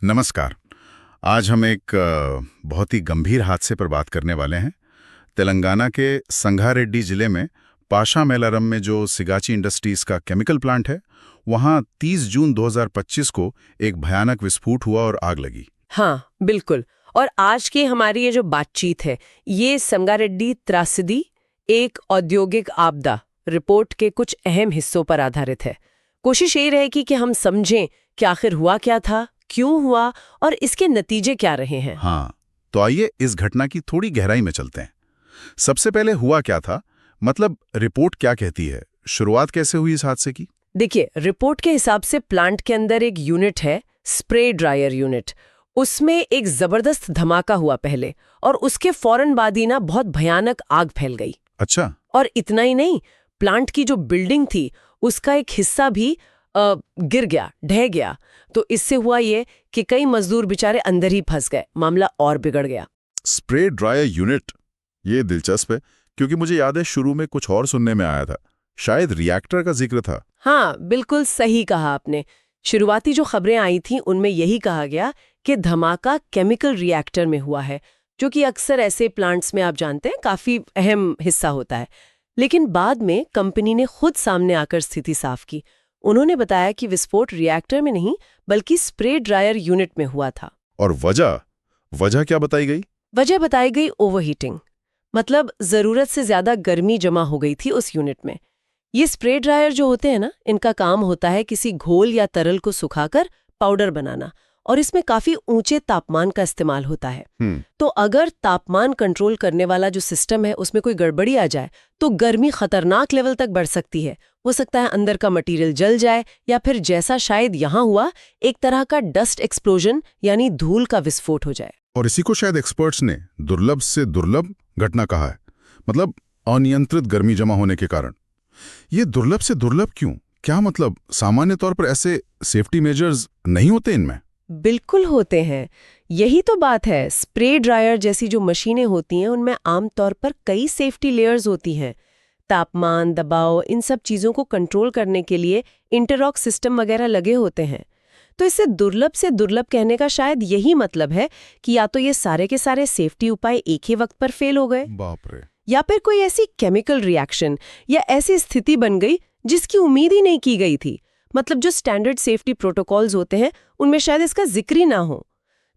नमस्कार। आज हम एक बहुत ही गंभीर हादसे पर बात करने वाले हैं। तेलंगाना के संगारेड्डी जिले में पाशामेलारम में जो सिगाची इंडस्ट्रीज का केमिकल प्लांट है, वहाँ 30 जून 2025 को एक भयानक विस्फोट हुआ और आग लगी। हाँ, बिल्कुल। और आज की हमारी ये जो बातचीत है, ये संगारेड्डी त्रासदी, एक औद्योगिक आपदा रिपोर्ट के कुछ अहम हिस्सों पर आधारित है। कोशिश यही रहेगी कि हम समझें कि आखिर हुआ क्या था, क्यों हुआ और इसके नतीजे क्या रहे हैं। हाँ, तो आइए इस घटना की थोड़ी गहराई में चलते हैं। सबसे पहले हुआ क्या था, मतलब रिपोर्ट क्या कहती है, शुरुआत कैसे हुई इस हादसे की? देखिए, रिपोर्ट के हिसाब से प्लांट के अंदर एक यूनिट है, स्प्रे ड्रायर यूनिट। उसमें एक जबरदस्त धमाका हुआ पहले, और उसके फौरन बाद ही ना बहुत भयानक आग फैल गई। अच्छा। और इतना ही नहीं, प्लांट की जो बिल्डिंग थी उसका एक हिस्सा भी गिर गया, ढह गया। तो इससे हुआ ये कि कई मजदूर बेचारे अंदर ही फंस गए, मामला और बिगड़ गया। स्प्रे ड्रायर यूनिट, ये दिलचस्प है क्योंकि मुझे याद है शुरू में कुछ और सुनने में आया था, शायद रिएक्टर का जिक्र था। हाँ, बिल्कुल सही कहा आपने। शुरुआती जो खबरें आई थीं उनमें यही कहा गया कि धमाका केमिकल रिएक्टर में हुआ है, जो कि अक्सर ऐसे प्लांट्स में आप जानते हैं काफी अहम हिस्सा होता है। लेकिन बाद में कंपनी ने खुद सामने आकर स्थिति साफ की। उन्होंने बताया कि विस्फोट रिएक्टर में नहीं बल्कि स्प्रे ड्रायर यूनिट में हुआ था। और वजह क्या बताई गई? वजह बताई गई ओवरहीटिंग, मतलब जरूरत से ज्यादा गर्मी जमा हो गई थी उस यूनिट में। ये स्प्रे ड्रायर जो होते हैं ना, इनका काम होता है किसी घोल या तरल को सुखाकर पाउडर बनाना, और इसमें काफी ऊंचे तापमान का इस्तेमाल होता है। तो अगर तापमान कंट्रोल करने वाला जो सिस्टम है उसमें कोई गड़बड़ी आ जाए तो गर्मी खतरनाक लेवल तक बढ़ सकती है। हो सकता है अंदर का मटेरियल जल जाए, या फिर जैसा शायद यहाँ हुआ, एक तरह का डस्ट एक्सप्लोजन यानी धूल का विस्फोट हो जाए। और इसी को शायद एक्सपर्ट्स ने दुर्लभ से दुर्लभ घटना कहा है, मतलब अनियंत्रित गर्मी जमा होने के कारण। ये दुर्लभ से दुर्लभ क्यों? क्या मतलब सामान्य तौर पर ऐसे सेफ्टी मेजर्स नहीं होते इनमें? बिल्कुल होते हैं, यही तो बात है। स्प्रे ड्रायर जैसी जो मशीनें होती हैं उनमें आमतौर पर कई सेफ्टी लेयर्स होती हैं। तापमान, दबाव, इन सब चीज़ों को कंट्रोल करने के लिए इंटरलॉक सिस्टम वगैरह लगे होते हैं। तो इससे दुर्लभ से दुर्लभ कहने का शायद यही मतलब है कि या तो ये सारे के सारे सेफ्टी उपाय एक ही वक्त पर फेल हो गए, बाप रे, या फिर कोई ऐसी केमिकल रिएक्शन या ऐसी स्थिति बन गई जिसकी उम्मीद ही नहीं की गई थी। मतलब जो स्टैंडर्ड सेफ्टी प्रोटोकॉल्स होते हैं उनमें शायद इसका जिक्र ही ना हो।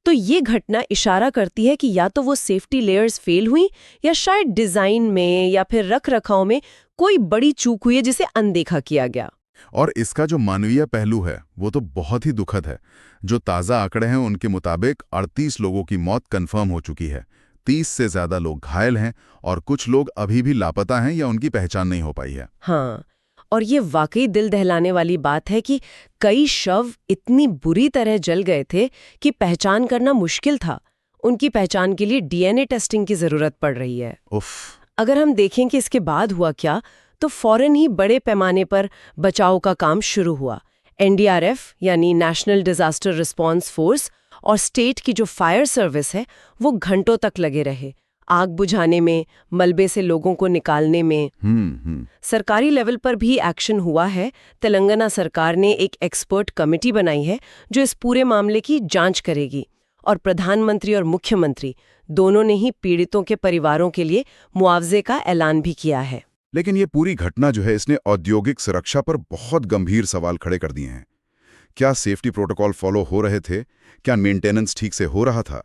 तो ये घटना इशारा करती है कि या तो वो सेफ्टी लेयर्स फेल हुई, या शायद डिजाइन में या फिर रख रखाव में कोई बड़ी चूक हुई है जिसे अनदेखा किया गया। और इसका जो मानवीय पहलू है वो तो बहुत ही दुखद है। जो ताज़ा आंकड़े हैं उनके मुताबिक 38 लोगों की मौत कंफर्म हो चुकी है, 30 से ज्यादा लोग घायल हैं और कुछ लोग अभी भी लापता हैं या उनकी पहचान नहीं हो पाई है। हाँ, और ये वाकई दिल दहलाने वाली बात है कि कई शव इतनी बुरी तरह जल गए थे कि पहचान करना मुश्किल था। उनकी पहचान के लिए डीएनए टेस्टिंग की जरूरत पड़ रही है। उफ। अगर हम देखें कि इसके बाद हुआ क्या, तो फौरन ही बड़े पैमाने पर बचाव का काम शुरू हुआ। एनडीआरएफ यानी नेशनल डिजास्टर रिस्पांस फोर्स और स्टेट की जो फायर सर्विस है वो घंटों तक लगे रहे, आग बुझाने में, मलबे से लोगों को निकालने में। सरकारी लेवल पर भी एक्शन हुआ है। तेलंगाना सरकार ने एक एक्सपर्ट कमेटी बनाई है जो इस पूरे मामले की जांच करेगी, और प्रधानमंत्री और मुख्यमंत्री दोनों ने ही पीड़ितों के परिवारों के लिए मुआवजे का ऐलान भी किया है। लेकिन ये पूरी घटना जो है इसने औद्योगिक सुरक्षा पर बहुत गंभीर सवाल खड़े कर दिए हैं। क्या सेफ्टी प्रोटोकॉल फॉलो हो रहे थे? क्या मेंटेनेंस ठीक से हो रहा था?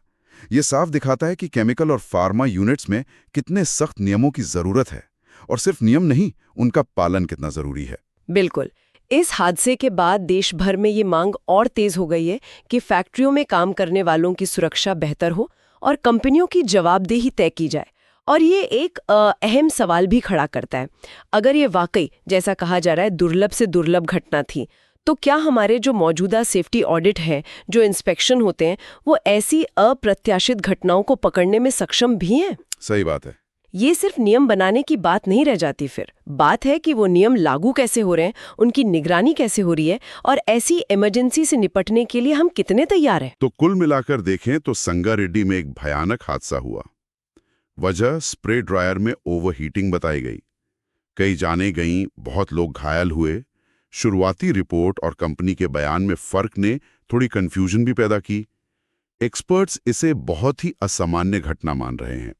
ये साफ दिखाता है कि केमिकल और फार्मा यूनिट्स में कितने सख्त नियमों की जरूरत है, और सिर्फ नियम नहीं, उनका पालन कितना जरूरी है। बिल्कुल। इस हादसे के बाद देश भर में ये मांग और तेज हो गई है कि फैक्ट्रियों में काम करने वालों की सुरक्षा बेहतर हो और कंपनियों की जवाबदेही तय की जाए। और ये एक अहम सवाल भी खड़ा करता है। अगर ये वाकई, जैसा कहा जा रहा है, दुर्लभ से दुर्लभ घटना थी, तो क्या हमारे जो मौजूदा सेफ्टी ऑडिट हैं, जो इंस्पेक्शन होते हैं, वो ऐसी अप्रत्याशित घटनाओं को पकड़ने में सक्षम भी हैं? सही बात है। ये सिर्फ नियम बनाने की बात नहीं रह जाती, फिर बात है कि वो नियम लागू कैसे हो रहे हैं, उनकी निगरानी कैसे हो रही है, और ऐसी इमरजेंसी से निपटने के लिए हम कितने तैयार हैं। तो कुल मिलाकर देखें तो संगारेड्डी में एक भयानक हादसा हुआ। वजह स्प्रे ड्रायर में ओवरहीटिंग बताई गई, कई जाने गईं, बहुत लोग घायल हुए। शुरुआती रिपोर्ट और कंपनी के बयान में फर्क ने थोड़ी कंफ्यूजन भी पैदा की। एक्सपर्ट्स इसे बहुत ही असामान्य घटना मान रहे हैं,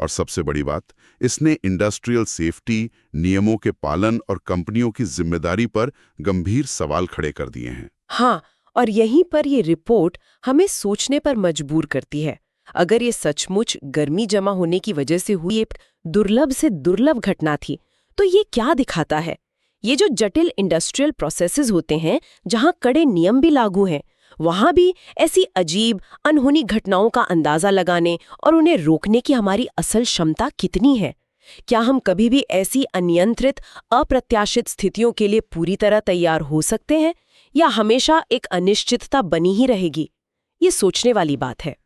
और सबसे बड़ी बात, इसने इंडस्ट्रियल सेफ्टी, नियमों के पालन और कंपनियों की जिम्मेदारी पर गंभीर सवाल खड़े कर दिए हैं। हाँ, और यहीं पर ये रिपोर्ट हमें सोचने पर मजबूर करती है। अगर ये सचमुच गर्मी जमा होने की वजह से हुई एक दुर्लभ से दुर्लभ घटना थी, तो ये क्या दिखाता है? ये जो जटिल इंडस्ट्रियल प्रोसेसेस होते हैं, जहां कड़े नियम भी लागू हैं, वहां भी ऐसी अजीब अनहोनी घटनाओं का अंदाजा लगाने और उन्हें रोकने की हमारी असल क्षमता कितनी है? क्या हम कभी भी ऐसी अनियंत्रित, अप्रत्याशित स्थितियों के लिए पूरी तरह तैयार हो सकते हैं, या हमेशा एक अनिश्चितता बनी ही रहेगी? ये सोचने वाली बात है।